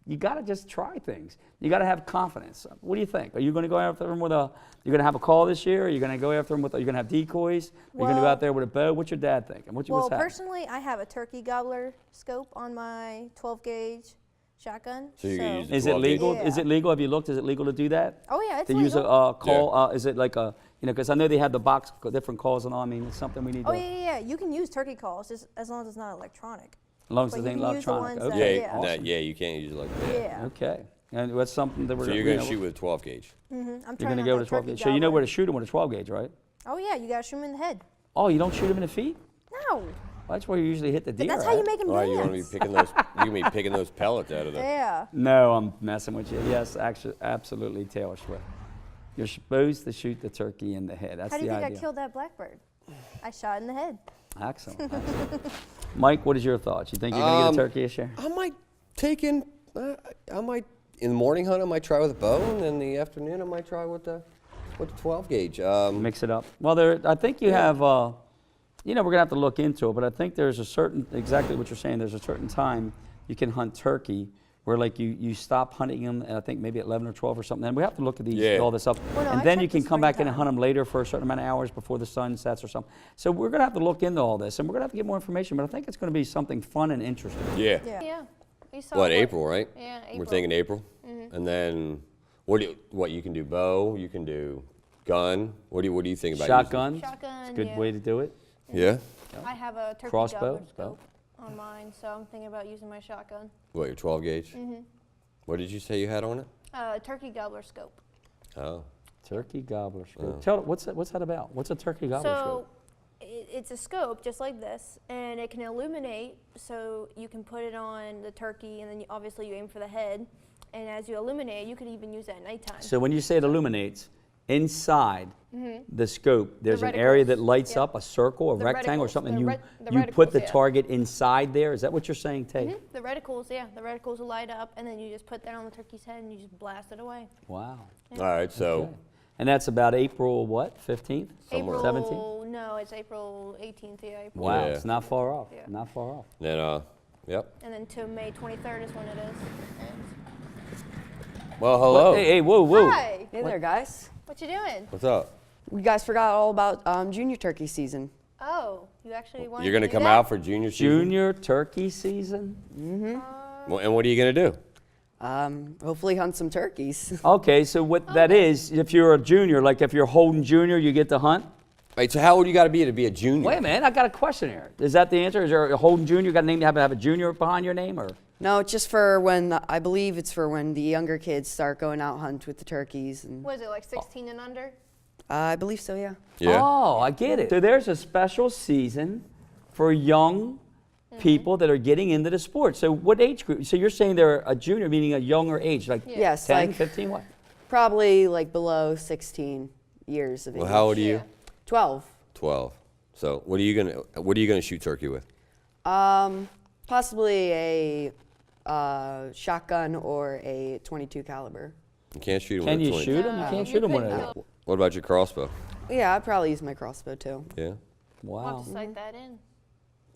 you got to just try things. You got to have confidence. What do you think? Are you going to go after them with a? You're going to have a call this year? Are you going to go after them with? Are you going to have decoys? Are you going to go Well- out there with a bow? What's your dad thinking? Well, what's happening? personally, I have a turkey gobbler scope on my 12 gauge shotgun. So you're gonna use Is it 12 gauge? legal? Yeah. Is it legal? Have you looked? Is it legal to do that? Oh yeah, it's To legal. use a call? Is it like a, because I know they have the box, different calls and all. I mean, it's something we need Oh to, yeah. You can use turkey calls just as long as it's not electronic. as long as but it you ain't can use the electronic. ones that- Okay. Yeah, Yeah. yeah, you can't use it like that. Yeah. Okay. And that's something that we're So you're you gonna know, shoot with a 12 gauge. I'm You're trying going to out go with that a 12 turkey gauge. So you know where gobbler. to shoot them with a 12 gauge, right? Oh yeah, you gotta shoot them in the head. Oh, you don't shoot them in the feet? No, Well, that's where you usually hit the deer. but that's how you right? make them All right, you're gonna be dance. picking those. You're gonna be picking those pellets out of them. Yeah. No, I'm messing with you. Yes, actually, absolutely, Taylor Swift. You're supposed to shoot the turkey in the head. That's How do the you think idea. I killed that blackbird? I shot in the head. Excellent. Excellent. Mike, what is your thoughts? You think you're going to get a turkey this year? I might take in. I might in the morning hunt. I might try with a bow, and in the afternoon I might try with the 12 gauge. Mix it up. Well, I think you have, we're going to have to look into it, but I think there's a certain, exactly what you're saying, there's a certain time you can hunt turkey where like you stop hunting them, and I think maybe at 11 or 12 or something. And we have to look at all this up. Well, no, and I then you checked the can come back in and springtime. hunt them later for a certain amount of hours before the sun sets or something. So we're going to have to look into all this, and we're going to have to get more information, but I think it's going to be something fun and interesting. Yeah. Yeah. Yeah. We saw What, April, right? Yeah, We're April. thinking April. And then what you can do bow, you can do gun. What do you think about Shotgun, Shotgun, it's a good yeah. way to do it. using? Yeah. I have a turkey Crossbow, gobbler bow. scope on mine, so I'm thinking about using my shotgun. What, your 12 gauge? What did you say you had on it? Turkey gobbler scope. Oh. Turkey gobbler scope. Oh. Tell what's that about? What's a turkey gobbler So scope? it's a scope just like this, and it can illuminate, so you can put it on the turkey, and then obviously you aim for the head. And as you illuminate, you could even use it at nighttime. So when you say it illuminates, inside the scope, there's an area that reticles, lights yep. up, a circle, a The rectangle, or reticles, something. the You ret- the you put reticles, the yeah. target inside there. Is that what you're saying, Tay? The reticles, yeah, the reticles will light up, and then you just put that on the turkey's head, and you just blast it away. Wow. All right, so Okay. And that's about April what? 15th? Somewhere. April, 17th? no, it's April 18th, yeah, April. Wow, Yeah. it's not far off. Yeah. Not far off. then yep. And then to May 23rd is when it is. Well, hello. Hey, whoa, whoa. Hi, Hey there, guys. what you doing? What's up? You guys forgot all about junior turkey season. Oh, you actually want You're gonna do come that? out for junior season? Junior turkey season? Well, and what are you gonna do? Hopefully hunt some turkeys. Okay, so what that is, if you're a junior, like if you're Holden Junior, you get to hunt? Wait, so how old you got to be a junior? Wait a minute, I got a question here. Is that the answer? Is there a Holden Junior? Got a name? You have to have a junior behind your name, or? No, it's just for when, I believe it's for when the younger kids start going out hunt with the turkeys. And What is it, like 16 and under? I believe so, yeah. Yeah. Oh, I get it. So there's a special season for young people that are getting into the sport. So what age group? So you're saying they're a junior, meaning a younger age, like Yes, 10, like 15, what? probably like below 16 years of age. Well, how old are you? 12. 12. So what are you gonna shoot turkey with? Possibly a shotgun or a .22 caliber. You can't shoot 'em Can with a you 20. shoot them? You No, can't you shoot them with couldn't a. kill- What about your crossbow? Yeah, I'd probably use my crossbow too. Yeah. We'll have Wow. to sight that in.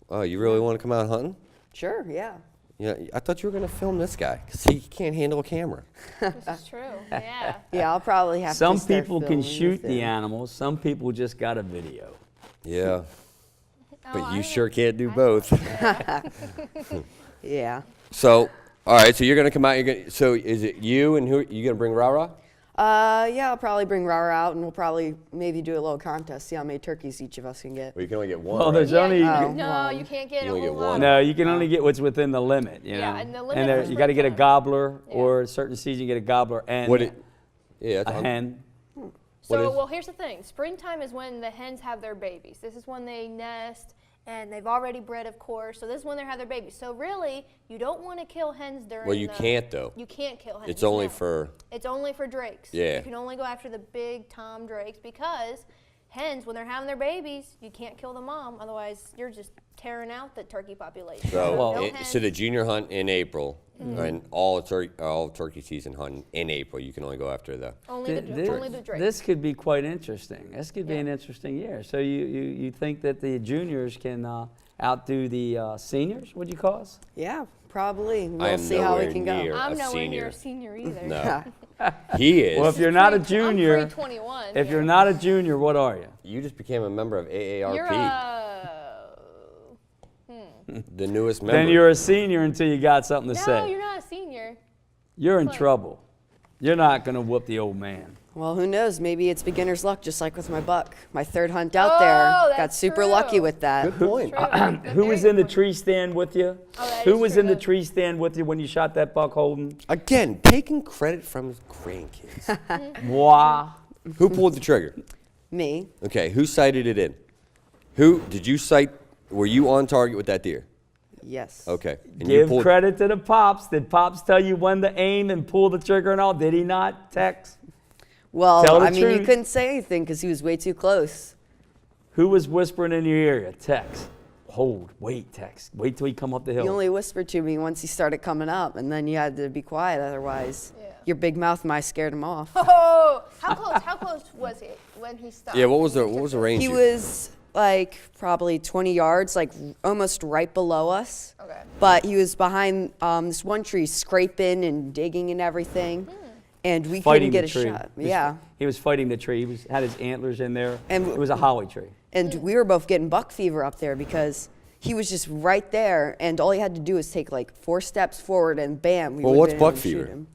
Oh, you really want to come out hunting? Sure, yeah. Yeah. I thought you were gonna film this guy because he can't handle a camera. This is true, yeah. Yeah, I'll probably have Some to start people can filming shoot with the it. animals. Some people just got a video. Yeah. Oh, But I you sure would- can't do I- both. Yeah. So, all right. So you're gonna come out. So is it you and who? You gonna bring Rara? Yeah, I'll probably bring Rara out and we'll probably maybe do a little contest, see how many turkeys each of us can get. Well, you can only get one. Well, right? there's only. Oh. No, you can't get You a only whole get lot. one. No, you can only get what's within the limit, you Yeah, know. and the limit for you got to get a springtime. gobbler, Yeah. or a certain season you get a gobbler and What? Yeah. a hen. What So, is- well, here's the thing. Springtime is when the hens have their babies. This is when they nest, and they've already bred, of course. So this is when they have their babies. So really, you don't want to kill hens during. Well, you can't though. You can't kill hens. It's only no. for. It's only for drakes. Yeah. You can only go after the big tom drakes because hens, when they're having their babies, you can't kill the mom. Otherwise, you're just tearing out the turkey population. So, Well- no so hens. the junior hunt in April and all turkey season hunt in April, you can only go after the. only the drakes. This could be quite interesting. This could be Yeah. an interesting year. So you think that the juniors can outdo the seniors? Would you call us? Yeah, Probably. I We'll am see how we nowhere can go. near I'm a nowhere senior. near a senior either. No. He is. Well, if you're not a I'm junior, pre-21. if you're not a junior, what are you? You just became a member of AARP. You're the newest member. Then you're a senior until you got something to no, say. you're not a senior. You're in What? trouble. You're not going to whoop the old man. Well, who knows? Maybe it's beginner's luck, just like with my buck. My third hunt out Oh, there. Got that's super lucky true. with that. Good point. Who was in the tree stand with you? Oh, that Who is was true. in the tree stand with you when you shot that buck, Holden? Again, taking credit from his grandkids. Moi. Who pulled the trigger? Me. Okay, who sighted it in? Who did you sight? Were you on target with that deer? Yes. Okay. And you Give pulled, credit to the pops. Did pops tell you when to aim and pull the trigger and all? Did he not, Tex? Well, Tell the I mean, you truth. couldn't say anything because he was way too close. Who was whispering in your ear? Tex. Hold. Wait, Tex. Wait till he come up the hill. He only whispered to me once he started coming up, and then you had to be quiet. Otherwise, your big mouth might scared him off. Oh, how close was he when he stopped? yeah. What was the range? He you- was like probably 20 yards, like almost right below us. Okay. But he was behind this one tree, scraping and digging and everything, and we fighting couldn't get the a tree. shot. He was- Yeah. He was fighting the tree. He had his antlers in there. And it was a holly tree. And we were both getting buck fever up there because he was just right there, and all he had to do was take like 4 steps forward, and bam, we Well, would've what's been able buck to shoot fever? him.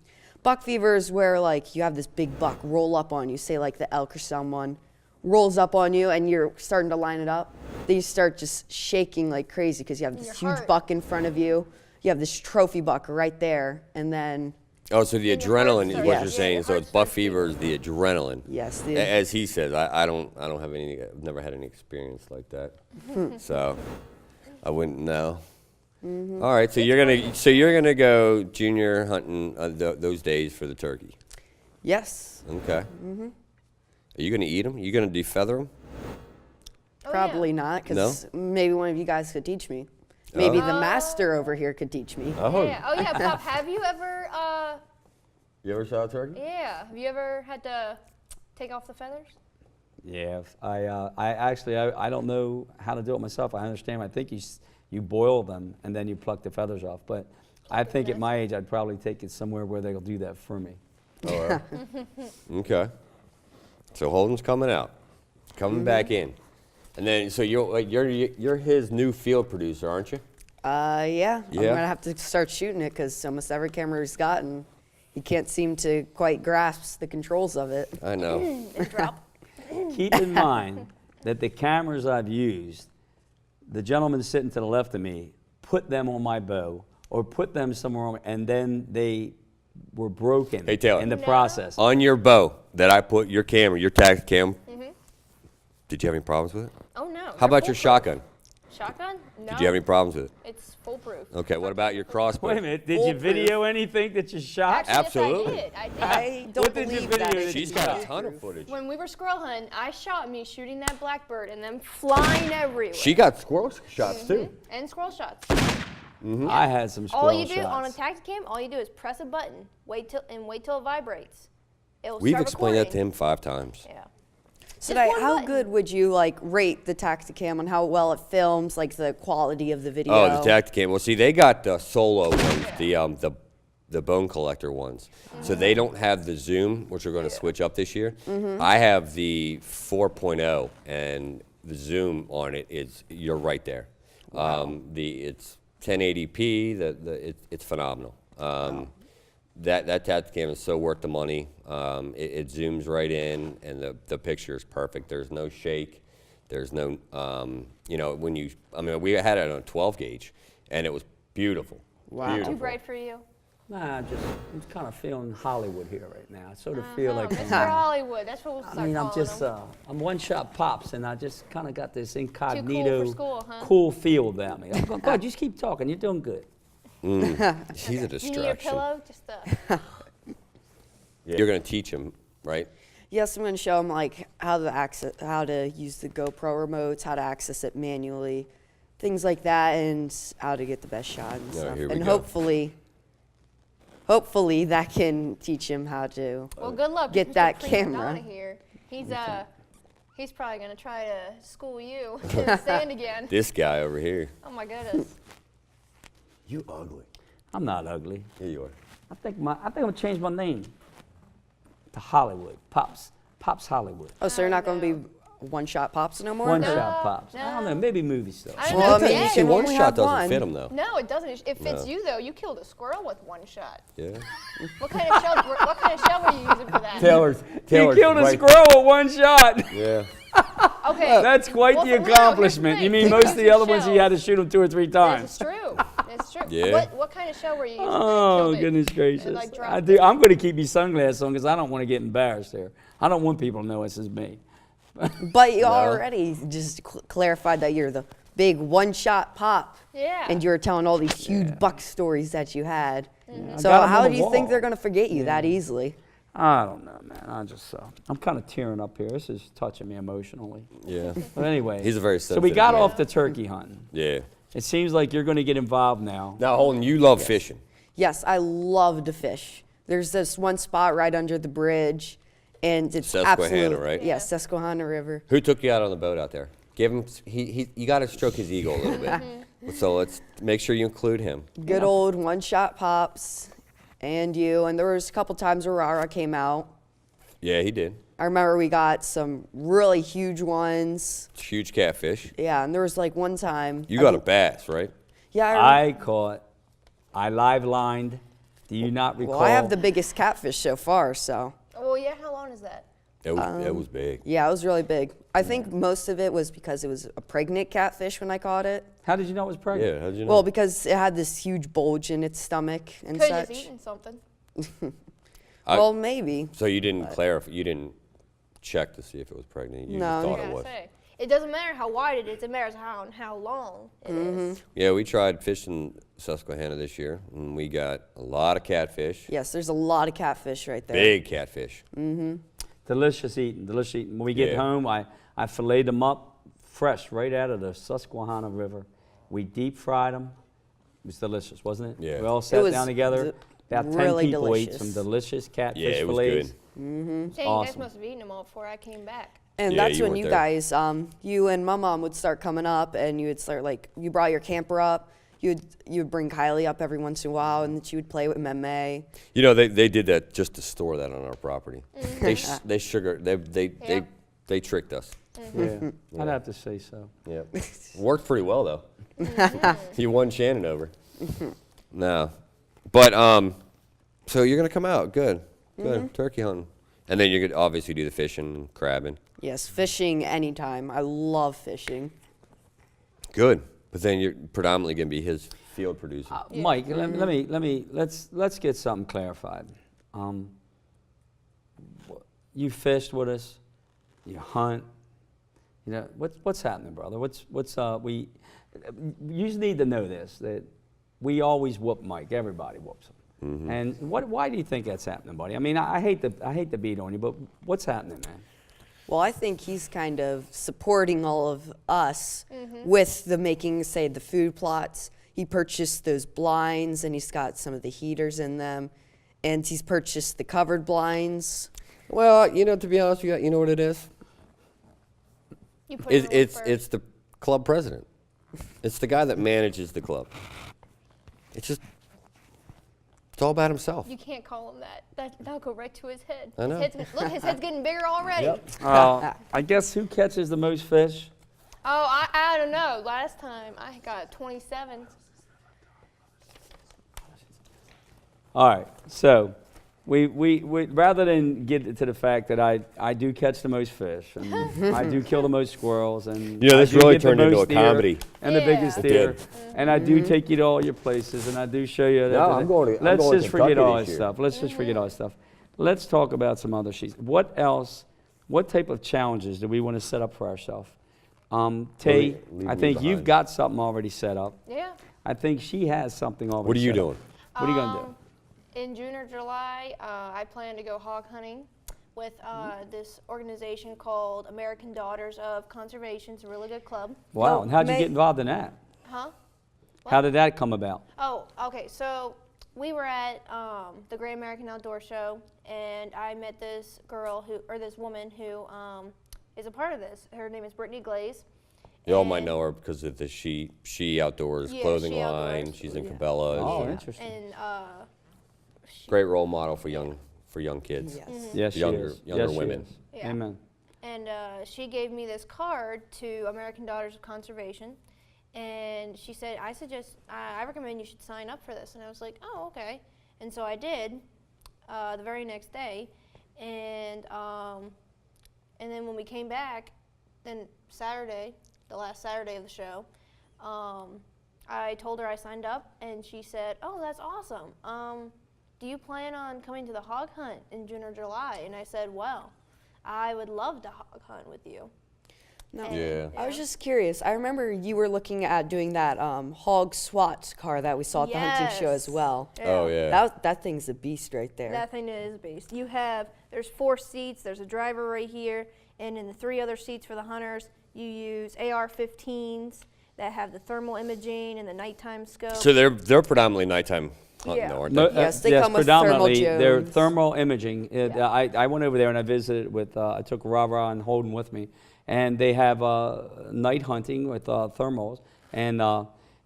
Buck fever is where like you have this big buck roll up on you, say like the elk or someone rolls up on you, and you're starting to line it up. Then you start just shaking like crazy because you have this your huge heart. buck in front of you. You have this trophy buck right there, and then Oh, so the And your heart adrenaline is starts- what yeah, you're your saying. So heart it's buck starts fever is the adrenaline. yes, As he says, I don't have any. I've never had any experience like that, so I wouldn't know. All right, so you're gonna go junior hunting those days for the turkey. yes, Okay. Are you gonna eat them? You gonna defeather them? Oh, probably not because maybe one of you guys could teach me. Maybe the master over here could teach me. Yeah. Oh yeah, Pop. Have you ever? You ever shot a turkey? Yeah. Have you ever had to take off the feathers? Yeah, I don't know how to do it myself. I understand. I think you boil them and then you pluck the feathers off. But I think at my age, I'd probably take it somewhere where they'll do that for me. All right. Okay. So Holden's coming out, coming back in, and then so you're his new field producer, aren't you? Yeah. I'm Yeah? gonna have to start shooting it because almost every camera he's gotten, he can't seem to quite grasp the controls of it. I know. And drop. Keep in mind that the cameras I've used, the gentleman sitting to the left of me, put them on my bow or put them somewhere on, and then they were broken Hey, Taylor. in the No. process. On your bow that I put your camera, your tactic cam. Did you have any problems with it? Oh no. How about your shotgun? Shotgun? No. Did you have any problems with it? It's foolproof. Okay. What about your crossbow? Wait a minute, did you video anything that you shot? Actually, Absolutely. Yes, I did. I don't What did you believe video that. that it's She's got a foolproof. ton of footage. When we were squirrel hunting, I shot me shooting that blackbird and them flying everywhere. She got squirrel shots too. And squirrel shots. I had some squirrel All you do shots. on a Tacticam, all you do is press a button, wait till it vibrates. It will We've start explained that to recording. him 5 times. Yeah. So, Just Di, one how button. good would you like rate the Tacticam on how well it films, like the quality of the video? Oh, the Tacticam. Well, see, they got the solo ones, the bone collector ones. So they don't have the zoom, which we're going to switch up this year. I have the 4.0, and the zoom on it is you're right there. It's 1080p. It's phenomenal. That Tacticam is so worth the money. It zooms right in, and the picture is perfect. There's no shake. There's no, we had it on a 12 gauge, and it was beautiful. Wow. Too Beautiful. bright for you. Nah, I'm kind of feeling Hollywood here right now. I sort of feel like Mr. Hollywood. That's what we'll start I mean, I'm calling just, him. I'm one-shot pops, and I just kind of got this for incognito, school, huh? cool feel about me. Go ahead, just keep talking. You're doing good. She's a Do you need your distraction. pillow? Just You're going to teach him, right? Yes, I'm going to show them like how to use the GoPro remotes, how to access it manually, things like that, and how to get the best shot and stuff. here we And go. hopefully that can teach him how to. well, good luck. Get Mr. that Prima camera. Donna here. He's probably gonna try to school you in the sand again. This guy over here. Oh my goodness. You ugly. I'm not ugly. Here you are. I think I'm gonna change my name to Hollywood. Pops Hollywood. Oh, so you're not going to be one-shot pops no more? One No, shot Pops. I don't know, maybe movie stars. I don't Well, know. I mean, Yeah. you See, can one only shot have doesn't one. fit him though. No, it doesn't. It fits No. you though. You killed a squirrel with one shot. Yeah. What kind of shell? What kind of shell were you using for that? Taylor's You killed a right. squirrel with one shot. Yeah. Okay. That's quite Well, the no, here's the accomplishment. You thing. mean Think most of of the your other ones you had to shells. shoot them 2 or 3 times? It's true. It's true. Yeah. What kind of shell were you using? Oh, that killed it? goodness gracious. And, like, dropped I it? do. I'm going to keep these sunglasses on because I don't want to get embarrassed here. I don't want people to know this is me. But you already just clarified that you're the big one-shot pop. Yeah. And you were telling all these huge buck stories that you had. So got 'em how on do the you think wall. they're going to forget you that easily? I don't know, man. I'm kind of tearing up here. This is touching me emotionally. Yeah. But anyway. He's a very So we sensitive got man. off the turkey hunting. Yeah. It seems like you're going to get involved now. Now, Holden, you love fishing. Yes, I love to fish. There's this one spot right under the bridge, and it's Susquehanna, absolute, right? Yes, Susquehanna River. Who took you out on the boat out there? Give him. You got to stroke his ego a little bit. So let's make sure you include him. Good old one-shot pops, and you. And there was a couple times where Rara came out. Yeah, he did. I remember we got some really huge ones. It's huge catfish. Yeah, and there was like one time. You got a bass, right? Yeah, I live lined. Do you not recall? well, I have the biggest catfish so far, so. Oh yeah. How long is that? It was big. Yeah, it was really big. I think most of it was because it was a pregnant catfish when I caught it. How did you know it was pregnant? Yeah, how'd you know? Well, because it had this huge bulge in its stomach and Could have such. just eaten something. Well, maybe. So you didn't clarify, you didn't check to see if it was pregnant. You No. just thought Yeah, it was. say. It doesn't matter how wide it is. It matters how long it is. Yeah, we tried fishing Susquehanna this year, and we got a lot of catfish. Yes, there's a lot of catfish right there. Big catfish. Delicious eating, delicious eating. When we get Yeah. home, I filleted them up fresh right out of the Susquehanna River. We deep fried them. It was delicious, wasn't it? Yeah. We all It sat was down together. About 10 really people ate delicious. some delicious catfish Yeah, it was fillets. good. Dang, you guys Awesome. must have eaten them all before I came back. And Yeah, that's you when weren't you there. guys, you and my mom would start coming up, and you would start like, you brought your camper up. You would bring Kylie up every once in a while, and then she would play with Meme. You know, they did that just to store that on our property. They Yeah. they tricked us. Yeah, I'd have to say so. Yeah, worked pretty well though. You won Shannon over. No, but so you're gonna come out, good, turkey hunting, and then you're gonna obviously do the fishing, and crabbing. Yes, fishing anytime. I love fishing. Good, but then you're predominantly gonna be his field producer. Mike, let's get something clarified. You fished with us, you hunt. You know what's happening, brother? We you just need to know this, that we always whoop Mike. Everybody whoops him. And why do you think that's happening, buddy? I mean, I hate to beat on you, but what's happening, man? Well, I think he's kind of supporting all of us with the making, say, the food plots. He purchased those blinds, and he's got some of the heaters in them, and he's purchased the covered blinds. Well, you know, to be honest, you know what it is. You put it It's the club president. It's the guy that manages the club. It's all about himself. You can't call him that. That'll go right to his head. I know. Look, his head's getting bigger already. I guess who catches the most fish? Oh, I don't know. Last time I got 27. All right, so we rather than get to the fact that I do catch the most fish and I do kill the most squirrels and You know, I this do really get the turned into most a deer comedy. and the Yeah. biggest It deer, did. and I do take you to all your places and I do show you. No, I'm going to- I'm Let's going just to forget Kentucky all this that year. stuff. Let's just forget all that stuff. Let's talk about some other sheets. What else? What type of challenges do we want to set up for ourselves? Tay, leave I me think you've behind. got something already set up. Yeah. I think she has something already. What are you set up. doing? What are you gonna do? In June or July, I plan to go hog hunting with this organization called American Daughters of Conservation. It's a really good club. Wow, No, and how'd you May- get involved in that? Huh? How did that come about? Oh, okay. So we were at the Great American Outdoor Show, and I met this girl this woman who is a part of this. Her name is Brittany Glaze. Y'all might know her because of the She Outdoors Yeah, clothing She line. Outdoors. She's in Cabela's. Oh, and interesting. And great role model for young kids. Yes. Yes, she Younger- is. younger Yes, she women. is. Yeah. Amen. And she gave me this card to American Daughters of Conservation, and she said, I recommend you should sign up for this. And I was like, oh, okay. And so I did the very next day, and then when we came back, then Saturday, the last Saturday of the show, I told her I signed up, and she said, oh, that's awesome. Do you plan on coming to the hog hunt in June or July? And I said, well, I would love to hog hunt with you. No. Yeah. I was just curious. I remember you were looking at doing that hog SWAT car that we saw at the hunting show as Yes. well. Oh, yeah. That thing's a beast right there. That thing is a beast. There's 4 seats, there's a driver right here, and in the 3 other seats for the hunters, you use AR-15s that have the thermal imaging and the nighttime scope. So they're predominantly nighttime hunting, Yeah. though, aren't No, they? Yes, they come with predominantly thermal they're drones. thermal imaging. Yeah. I went over there and I visited with, I took Rara and Holden with me, and they have night hunting with thermals, and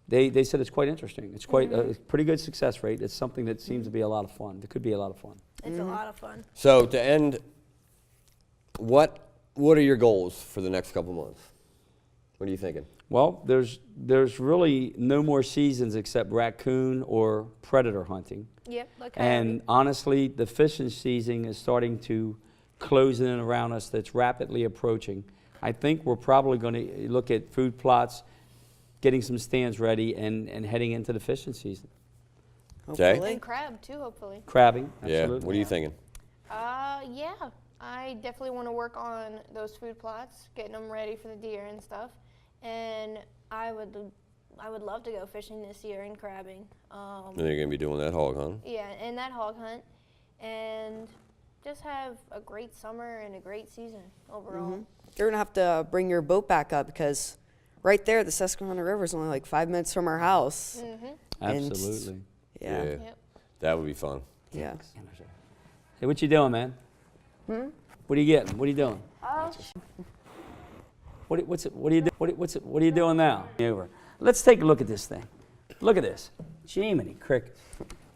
they said it's quite interesting. It's quite a pretty good success rate. It's something that seems to be a lot of fun. It could be a lot of fun. It's a lot of fun. So to end, what are your goals for the next couple months? What are you thinking? Well, there's really no more seasons except raccoon or predator hunting. Yep, like And honestly, the fishing season is starting to close in around us. That's rapidly approaching. I think we're probably going to look at food plots, getting some stands ready, and heading into the fishing season. Jay? Hopefully. and crab too, hopefully. Crabbing, Yeah. absolutely. What are you thinking? Yeah, I definitely want to work on those food plots, getting them ready for the deer and stuff. And I would love to go fishing this year and crabbing. And you're gonna be doing that hog hunt. Yeah, and that hog hunt, and just have a great summer and a great season overall. You're gonna have to bring your boat back up because right there, the Susquehanna River is only like 5 minutes from our house. And- Absolutely. Yeah. Yep. That would be fun. Yeah. Hey, what you doing, man? What are you getting? What are you doing? What are you doing now? Over. Let's take a look at this thing. Look at this. Jiminy crickets.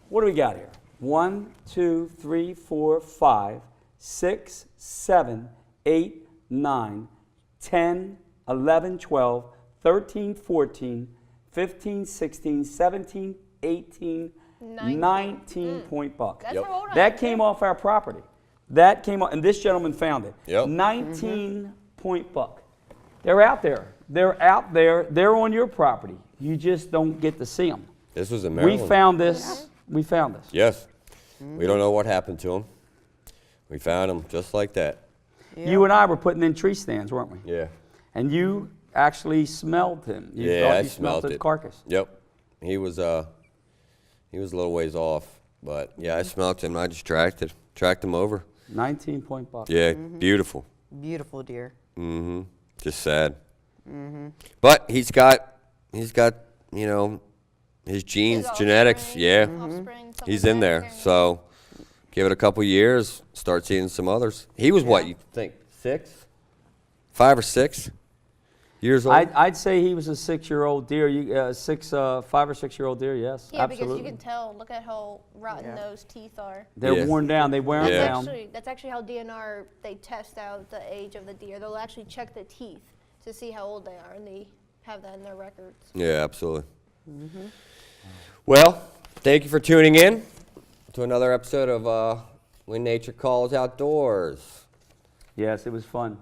What do we got here? 1, 2, 3, 4, 5, 6, 7, 8, 9, 10, 11, 12, 13, 14, 15, 16, 17, 18, 19 point buck. That's Yep. our old That hunt, came too. off our property. That came off, and this gentleman found it. Yep. 19 point buck. They're out there. They're out there. They're on your property. You just don't get to see them. This was in We Maryland. found this. We found this. Yes. We don't know what happened to him. We found him just like that. You and I were putting in tree stands, weren't we? Yeah. And you actually smelled him. You Yeah, thought I you smelled smelled his it. carcass. Yep. He was a little ways off, but yeah, I smelled him. I just tracked him over. 19 point buck. Yeah, beautiful. Beautiful deer. Just sad. But he's got his genes, His genetics. offspring, Yeah, offspring, something he's like in that, there. carrying So give it a couple years, start seeing some others. He was what you think? 5 or 6 years old. I'd say he was a 6-year-old deer. 5 or 6 year old deer. Yes, Yeah, absolutely. because you can tell. Look at how rotten those teeth are. They're Yeah. worn down. They wear them Yeah. down. That's actually how DNR they test out the age of the deer. They'll actually check the teeth to see how old they are, and they have that in their records. Yeah, absolutely. Well, thank you for tuning in to another episode of When Nature Calls Outdoors. Yes, it was fun.